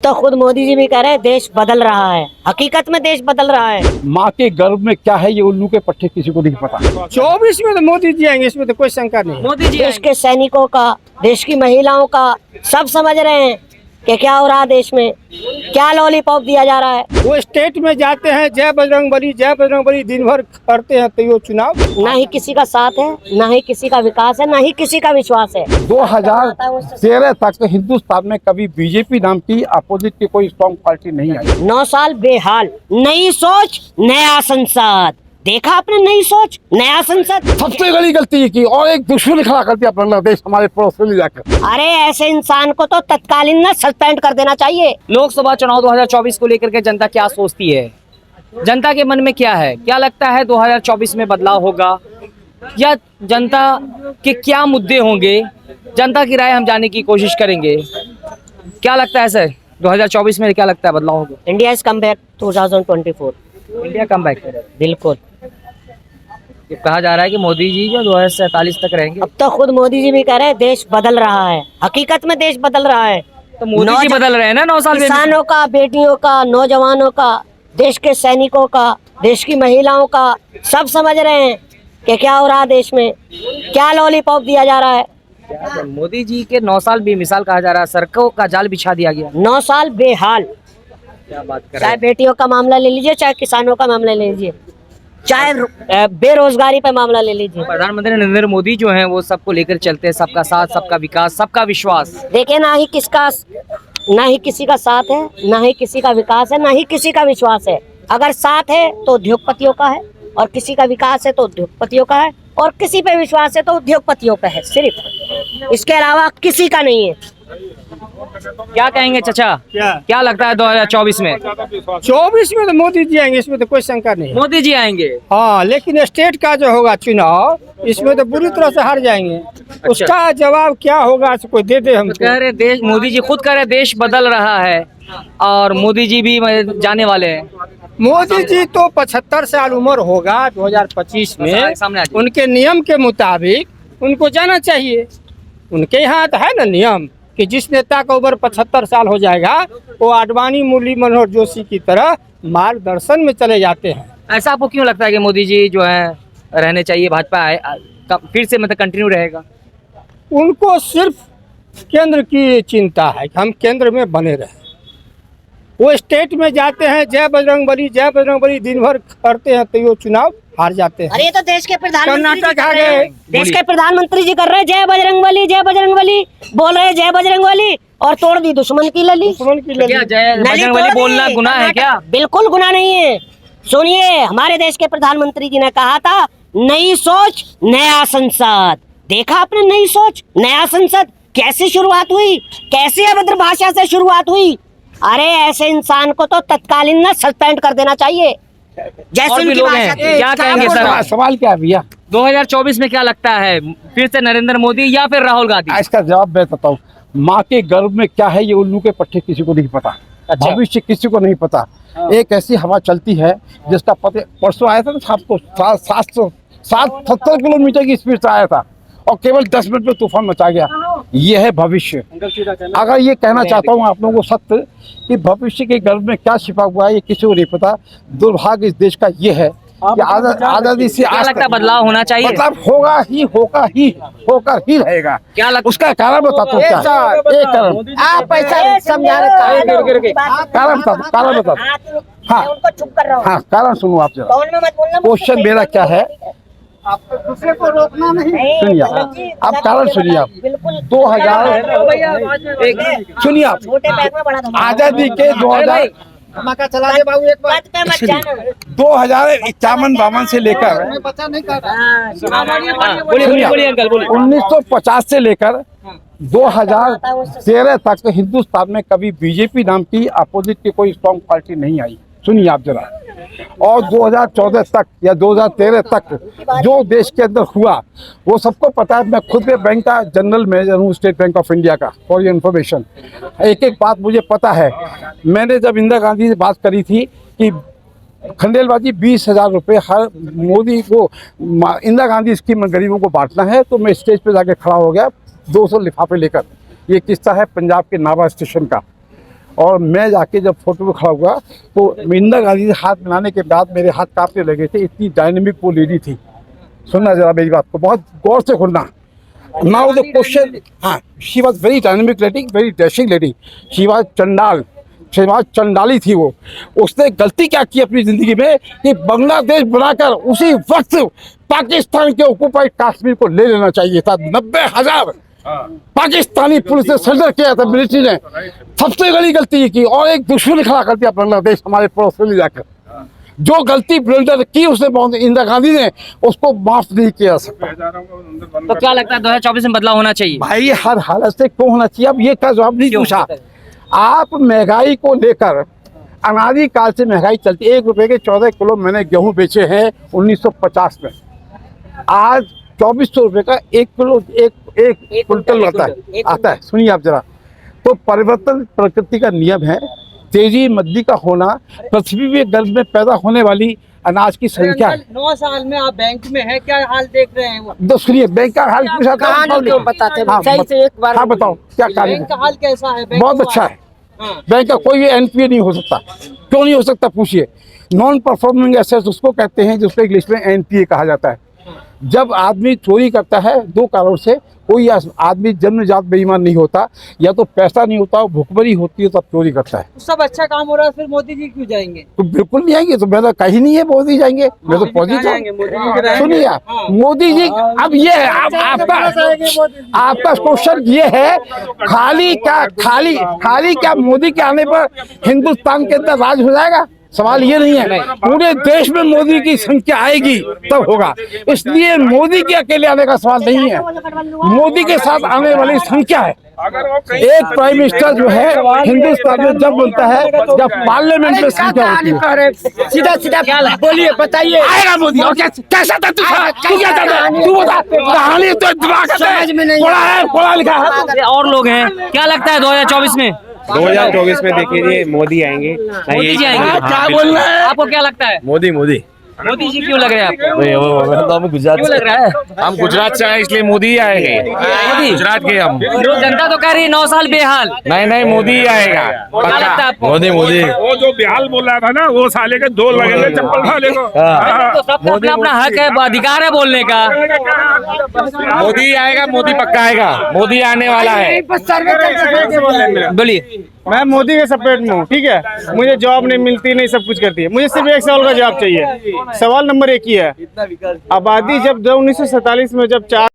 तो खुद मोदी जी भी कह रहे हैं देश बदल रहा है। हकीकत में देश बदल रहा है। माँ के गर्भ में क्या है ये उल्लू के पट्टे किसी को नहीं पता। 24 में तो मोदी जी आएंगे, इसमें तो कोई शंका नहीं। मोदी जी देश के सैनिकों का, देश की महिलाओं का सब समझ रहे हैं कि क्या हो रहा है देश में, क्या लॉलीपॉप दिया जा रहा है। वो स्टेट में जाते हैं जय बजरंग बली दिन भर करते हैं, तो ये चुनाव ना ही किसी का साथ है, ना ही किसी का विकास है, ना ही किसी का विश्वास है। 2013 तक हिंदुस्तान में कभी बीजेपी नाम की अपोजिट की कोई स्ट्रॉन्ग पार्टी नहीं आई। 9 साल बेहाल, नई सोच नया संसद। देखा आपने, नई सोच नया संसद। सबसे बड़ी गलती ये की और एक दुश्मन खड़ा कर दिया बांग्लादेश हमारे पड़ोस में जाकर। अरे ऐसे इंसान को तो तत्कालीन ना सस्पेंड कर देना चाहिए। लोकसभा चुनाव 2024 को लेकर के जनता क्या सोचती है, जनता के मन में क्या है, क्या लगता है 2024 में बदलाव होगा या जनता के क्या मुद्दे होंगे, जनता की राय हम जानने की कोशिश करेंगे। क्या लगता है सर, 2024 में क्या लगता है बदलाव होगा? India is come back 2024। India come back करेगा। बिल्कुल। ये कहा जा रहा है कि मोदी जी जो 2047 तक रहेंगे। अब तो खुद मोदी जी भी कह रहे हैं देश बदल रहा है। हकीकत में देश बदल रहा है। तो मोदी जी बदल रहे हैं ना 9 साल में। किसानों का, बेटियों का, नौजवानों का, देश के सैनिकों का, देश की महिलाओं का सब समझ रहे हैं कि क्या हो रहा है देश में, क्या लॉलीपॉप दिया जा रहा है। मोदी जी के 9 साल बेमिसाल कहा जा रहा है, सड़कों का जाल बिछा दिया गया। 9 साल बेहाल। क्या बात कर रहे चाहे हैं? बेटियों का मामला ले लीजिए, चाहे किसानों का मामला ले लीजिए, चाहे बेरोजगारी पे मामला ले लीजिए। प्रधानमंत्री नरेंद्र मोदी जो हैं वो सबको लेकर चलते हैं, सबका साथ, सबका विकास, सबका विश्वास। देखिए, ना ही किसी का साथ है, ना ही किसी का विकास है, ना ही किसी का विश्वास है। अगर साथ है तो उद्योगपतियों का है, और किसी का विकास है तो उद्योगपतियों का है, और किसी पे विश्वास है तो उद्योगपतियों का है सिर्फ। इसके अलावा किसी का नहीं है। क्या कहेंगे चाचा, क्या लगता है 2024 में? 24 में तो मोदी जी आएंगे, इसमें तो कोई शंका नहीं। मोदी जी आएंगे। हाँ, लेकिन स्टेट का जो होगा चुनाव, इसमें तो बुरी तरह से हार जाएंगे। उसका जवाब क्या होगा कोई दे दे हमको। कह रहे देश, मोदी जी खुद कह रहे देश बदल रहा है और मोदी जी भी जाने वाले हैं। मोदी जी तो 75 साल उम्र होगा 2025 में। सामने आ जाइए। उनके नियम के मुताबिक उनको जाना चाहिए। उनके यहाँ तो है ना नियम कि जिस नेता का उम्र 75 साल हो जाएगा वो आडवाणी, मुरली मनोहर जोशी की तरह मार्गदर्शन में चले जाते हैं। ऐसा आपको क्यों लगता है कि मोदी जी जो है रहने चाहिए, भाजपा फिर से मतलब कंटिन्यू रहेगा? उनको सिर्फ केंद्र की चिंता है कि हम केंद्र में बने रहें। वो स्टेट में जाते हैं जय बजरंग बली दिन भर करते हैं, तो ये चुनाव हार जाते हैं। अरे ये तो देश के प्रधानमंत्री कर्नाटक जी आ कर रहे गए। हैं। देश के प्रधानमंत्री जी कर रहे हैं जय बजरंग बली, बोल रहे हैं जय बजरंग बली, और तोड़ दी दुश्मन की लली। दुश्मन की क्या लड़ी। जय बजरंग बली बोलना गुनाह है क्या? बिल्कुल गुनाह नहीं है। सुनिए, हमारे देश के प्रधानमंत्री जी ने कहा था नई सोच नया संसद। देखा आपने, नई सोच नया संसद कैसे शुरुआत हुई, कैसे अभद्र भाषा से शुरुआत हुई। अरे ऐसे इंसान को तो तत्कालीन ना सस्पेंड कर देना चाहिए। जैसे और भी उनकी लोग भाषा हैं, थी। क्या कहेंगे सर? सवाल क्या है भैया? 2024 में क्या लगता है, फिर से नरेंद्र मोदी या फिर राहुल गांधी? इसका जवाब मैं बताऊँ। माँ के गर्भ में क्या है ये उल्लू के पट्टे किसी को नहीं पता। अच्छा। भविष्य किसी को नहीं पता। एक ऐसी हवा चलती है जिसका पता परसों आया था ना, 770 किलोमीटर की स्पीड से आया था और केवल 10 मिनट में तूफान मचा गया। ये है भविष्य। अगर ये कहना चाहता हूँ आप लोगों को सत्य कि भविष्य के गर्भ में क्या छिपा हुआ है ये किसी को नहीं पता। दुर्भाग्य इस देश का ये है कि आजादी से क्या आज लगता है तक बदलाव होना चाहिए? मतलब होकर ही रहेगा। क्या लगता उसका कारण बताता हूँ क्या? एक कारण आप ऐसा समझा रहे कारण बताता हूँ। हाँ। उनको चुप कर रहा हूँ। हाँ, कारण सुनो आप जरा। कौन में मत बोलना। क्वेश्चन मेरा क्या है, दूसरे को रोकना नहीं। सुनिए आप कारण सुनिए आप। 2000 सुनिए आप, छोटे बैग में बड़ा धमाका। आजादी के 2000 धमाका चला दे बाबू एक बार। पद पे मत जाना। 2051 से लेकर बचा नहीं कर बोलिए अंकल, बोलिए। 1950 से लेकर 2013 तक हिंदुस्तान में कभी बीजेपी नाम की अपोजिट की कोई स्ट्रॉन्ग पार्टी नहीं आई। सुनिए आप जरा। और 2014 तक या 2013 तक जो देश के अंदर हुआ वो सबको पता है। मैं खुद में बैंक का जनरल मैनेजर हूँ, स्टेट बैंक ऑफ इंडिया का, फॉर योर इन्फॉर्मेशन। एक बात मुझे पता है। मैंने जब इंदिरा गांधी से बात करी थी कि खंडेलबाजी 20,000 रुपये हर मोदी को इंदिरा गांधी स्कीम में गरीबों को बांटना है, तो मैं स्टेज पे जाके खड़ा हो गया 200 लिफाफे लेकर। ये किस्सा है पंजाब के नाभा स्टेशन का। और मैं जाके जब फोटो में खड़ा हुआ तो इंदिरा गांधी से हाथ मिलाने के बाद मेरे हाथ कांपने लगे थे, इतनी डायनेमिक वो लेडी थी। सुनना जरा मेरी बात को, बहुत गौर से सुनना। नाउ द क्वेश्चन, हाँ, she was very dynamic lady, very dashing lady. She was चंडाली थी वो। उसने गलती क्या की अपनी जिंदगी में कि बांग्लादेश बनाकर उसी वक्त पाकिस्तान के ऑक्युपाइड कश्मीर को ले लेना चाहिए था। 90,000 पाकिस्तानी पुलिस ने सरेंडर किया था, मिलिट्री ने। सबसे बड़ी गलती ये की और एक दुश्मन खड़ा कर दिया बांग्लादेश हमारे पड़ोस में जाकर। जो गलती ब्लंडर की उसने इंदिरा गांधी ने, उसको माफ नहीं किया सकता। तो क्या लगता है 2024 में बदलाव होना चाहिए? भाई हर हालत से क्यों होना चाहिए? अब ये का जवाब नहीं पूछा। आप महंगाई को लेकर अनादिकाल से महंगाई चलती, 1 रुपए के 14 किलो मैंने गेहूं बेचे हैं 1950 में। आज 2400 रुपए का 1 किलो एक कुंटल आता है। सुनिए आप जरा, तो परिवर्तन प्रकृति का नियम है। तेजी मंदी का होना, पृथ्वी के गर्भ में पैदा होने वाली अनाज की संख्या है। 9 साल में आप बैंक में हैं, क्या हाल देख रहे हैं? तो सुनिए, बैंक का हाल पूछा था, बताते हाँ, सही से एक बार। हाँ बताओ क्या कार्य बैंक का हाल कैसा है? बैंक बहुत का अच्छा हाल? है। हाँ। बैंक का कोई एनपीए नहीं हो सकता। क्यों नहीं हो सकता पूछिए। नॉन परफॉर्मिंग एसेट्स उसको कहते हैं जिसको इंग्लिश में एनपीए कहा जाता है। जब आदमी चोरी करता है 2 कारणों से, कोई आदमी जन्मजात बेईमान नहीं होता, या तो पैसा नहीं होता, भुखमरी होती है तब चोरी करता है। तो सब अच्छा काम हो रहा है, फिर मोदी जी क्यों जाएंगे? तो बिल्कुल नहीं आएंगे, तो मेरा कहीं नहीं है मोदी जाएंगे, मैं तो पॉजिटिव। सुनिए मोदी जी, अब ये है आपका क्वेश्चन ये है, खाली क्या मोदी के आने पर हिंदुस्तान के अंदर राज हो जाएगा? सवाल ये नहीं है। पूरे देश में मोदी की संख्या आएगी तब होगा। इसलिए मोदी के अकेले आने का सवाल नहीं है, मोदी के साथ आने वाली संख्या है। एक प्राइम मिनिस्टर जो है हिंदुस्तान में जब बनता है जब पार्लियामेंट में संख्या होती है। सीधा क्या बोलिए, बताइए। आएगा मोदी। और कैसा था तू क्या था? तू बता, कहानी तो दिमाग समझ में नहीं पढ़ा है, पढ़ा लिखा है। और लोग हैं, क्या लगता है 2024 में? 2024 में देखिए मोदी आएंगे। मोदी जी आएंगे। क्या बोल रहे हैं? आपको क्या लगता है? मोदी मोदी जी क्यों लग रहे हैं आपको? गुजरात क्यों लग रहा है? हम गुजरात से आए इसलिए मोदी ही आएंगे। मोदी? गुजरात के हम। लोग जनता तो कह रही है 9 साल बेहाल। नहीं मोदी ही आएगा। क्या लगता है आपको? मोदी वो जो बिहाल बोल रहा था ना, वो साले के 2 लगेंगे चप्पल वाले को। तो सबका अपना अपना हक है, अधिकार है बोलने का। मोदी आएगा, मोदी पक्का आएगा, मोदी आने वाला है। बोलिए। मैं मोदी के सपोर्ट में हूँ, ठीक है। मुझे जॉब नहीं मिलती, नहीं सब कुछ करती है। मुझे सिर्फ एक सवाल का जवाब चाहिए। सवाल नंबर 1 ही है, आबादी जब 1947 में जब 4